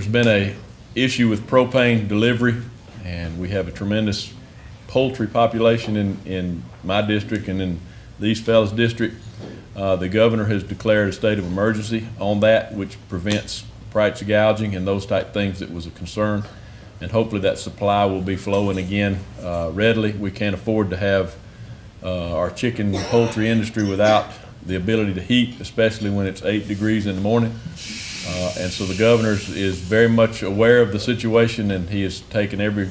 there's been a issue with propane delivery, and we have a tremendous poultry population in my district and in the East Fells district. The governor has declared a state of emergency on that, which prevents price gouging and those type things that was a concern. And hopefully that supply will be flowing again readily. We can't afford to have our chicken and poultry industry without the ability to heat, especially when it's 8 degrees in the morning. And so the governor is very much aware of the situation, and he has taken every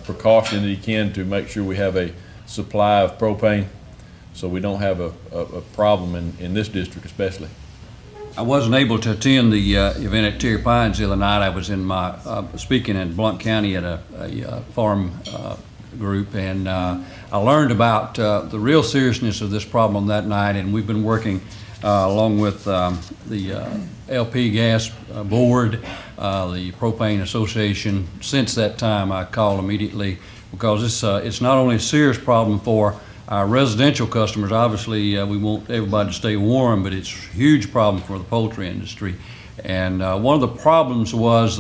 precaution that he can to make sure we have a supply of propane so we don't have a problem in this district especially. I wasn't able to attend the event at Terry Pines the other night. I was in my speaking in Blount County at a farm group, and I learned about the real seriousness of this problem that night, and we've been working along with the LP Gas Board, the Propane Association. Since that time, I called immediately because it's not only a serious problem for our residential customers. Obviously, we want everybody to stay warm, but it's a huge problem for the poultry industry. And one of the problems was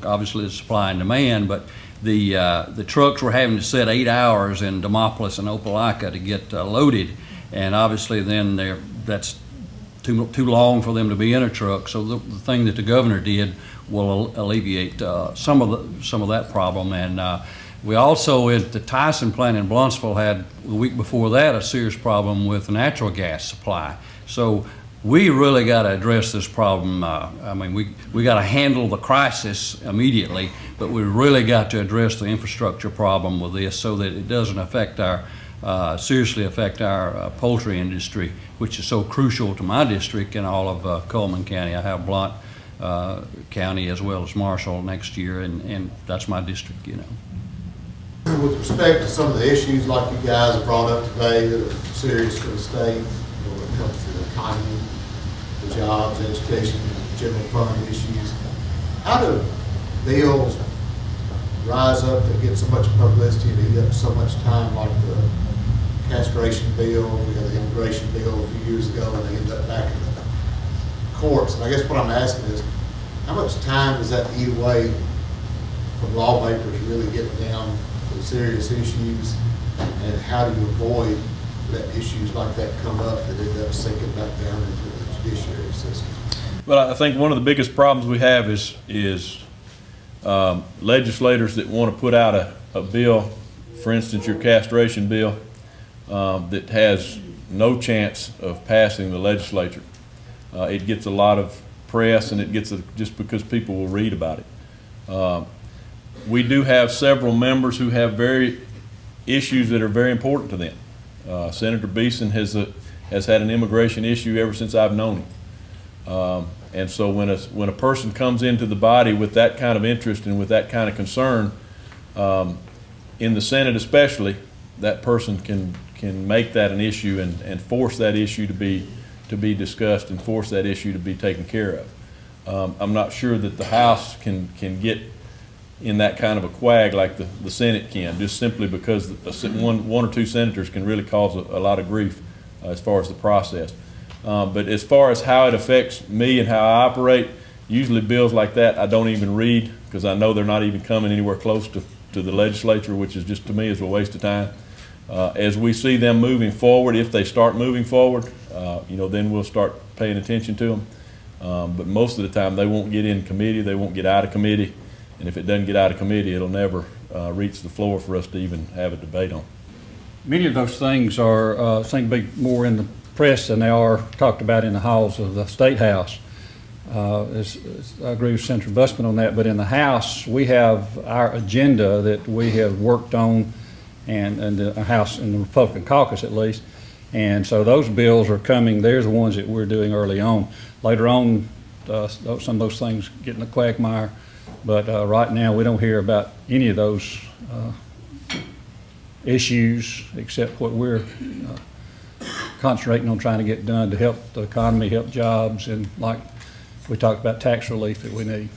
obviously the supply and demand, but the trucks were having to sit 8 hours in Demopolis and Opelika to get loaded, and obviously then that's too long for them to be in a truck. So the thing that the governor did will alleviate some of that problem. And we also, at the Tyson plant in Blunsville, had the week before that a serious problem with natural gas supply. So we really got to address this problem. I mean, we got to handle the crisis immediately, but we really got to address the infrastructure problem with this so that it doesn't affect seriously affect our poultry industry, which is so crucial to my district and all of Cullman County. I have Blount County as well as Marshall next year, and that's my district, you know. With respect to some of the issues like you guys have brought up today that are serious for the state, when it comes to the economy, the jobs, education, general fund issues, how do bills rise up that get so much publicity and eat up so much time, like the castration bill, we had the immigration bill a few years ago, and they ended up back in the courts? And I guess what I'm asking is, how much time does that eat away from lawmakers really getting down to serious issues, and how do you avoid that issues like that come up that end up sinking back down into the judiciary system? Well, I think one of the biggest problems we have is legislators that want to put out a bill, for instance, your castration bill, that has no chance of passing the legislature. It gets a lot of press, and it gets just because people will read about it. We do have several members who have issues that are very important to them. Senator Beeson has had an immigration issue ever since I've known him. And so when a person comes into the body with that kind of interest and with that kind of concern, in the Senate especially, that person can make that an issue and force that issue to be discussed and force that issue to be taken care of. I'm not sure that the House can get in that kind of a quag like the Senate can, just simply because one or two senators can really cause a lot of grief as far as the process. But as far as how it affects me and how I operate, usually bills like that I don't even read, because I know they're not even coming anywhere close to the legislature, which is just, to me, is a waste of time. As we see them moving forward, if they start moving forward, then we'll start paying attention to them. But most of the time they won't get in committee, they won't get out of committee. And if it doesn't get out of committee, it'll never reach the floor for us to even have a debate on. Many of those things seem to be more in the press than they are talked about in the halls of the State House. I agree with Senator Busman on that, but in the House, we have our agenda that we have worked on, and the House, in the Republican caucus at least, and so those bills are coming. There's the ones that we're doing early on. Later on, some of those things get in the quagmire. But right now, we don't hear about any of those issues except what we're concentrating on trying to get done to help the economy, help jobs, and like we talked about, tax relief that we need.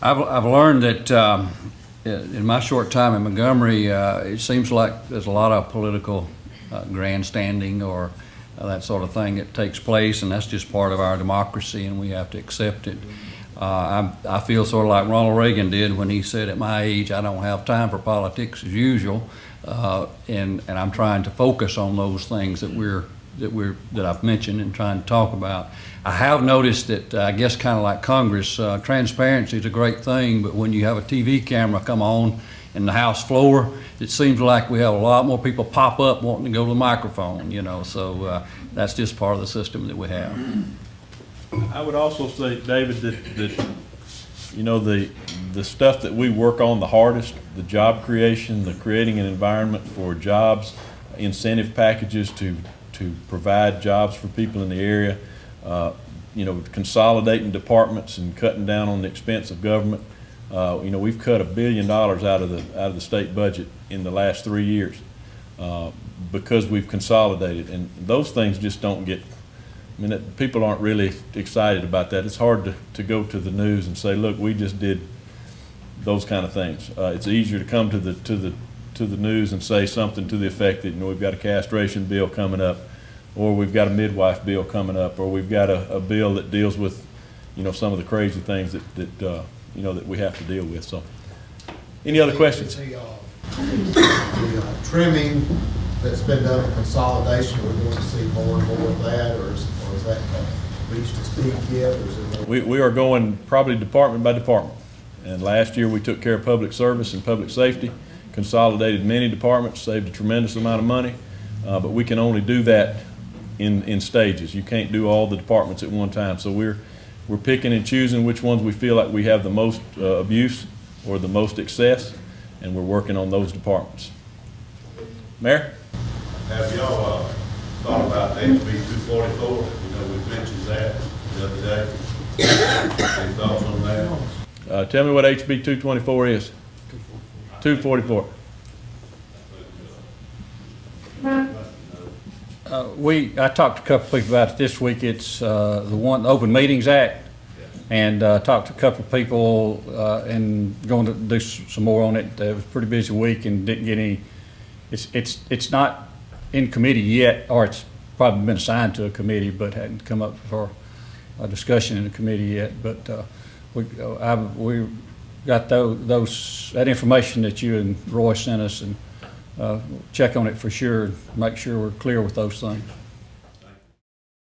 I've learned that in my short time in Montgomery, it seems like there's a lot of political grandstanding or that sort of thing that takes place, and that's just part of our democracy, and we have to accept it. I feel sort of like Ronald Reagan did when he said, at my age, I don't have time for politics as usual. And I'm trying to focus on those things that I've mentioned and trying to talk about. I have noticed that, I guess kind of like Congress, transparency is a great thing, but when you have a TV camera come on in the House floor, it seems like we have a lot more people pop up wanting to go to the microphone, so that's just part of the system that we have. I would also say, David, that the stuff that we work on the hardest, the job creation, the creating an environment for jobs, incentive packages to provide jobs for people in the area, consolidating departments and cutting down on the expense of government. We've cut $1 billion out of the state budget in the last 3 years because we've consolidated, and those things just don't get. People aren't really excited about that. It's hard to go to the news and say, look, we just did those kind of things. It's easier to come to the news and say something to the effect that we've got a castration bill coming up, or we've got a midwife bill coming up, or we've got a bill that deals with some of the crazy things that we have to deal with. So, any other questions? The trimming that's been done in consolidation, we're going to see more and more of that, or is that reached its peak yet, or is it more? We are going probably department by department. And last year we took care of public service and public safety, consolidated many departments, saved a tremendous amount of money, but we can only do that in stages. You can't do all the departments at one time. So we're picking and choosing which ones we feel like we have the most abuse or the most excess, and we're working on those departments. Mayor? Have y'all thought about HB 244? We mentioned that the other day. Any thoughts on that? Tell me what HB 224 is. 244. I talked to a couple of people about it this week. It's the Open Meetings Act, and talked to a couple of people and going to do some more on it. It was a pretty busy week and didn't get any. It's not in committee yet, or it's probably been assigned to a committee, but hadn't come up for a discussion in the committee yet. But we got that information that you and Roy sent us, and check on it for sure, make sure we're clear with those things.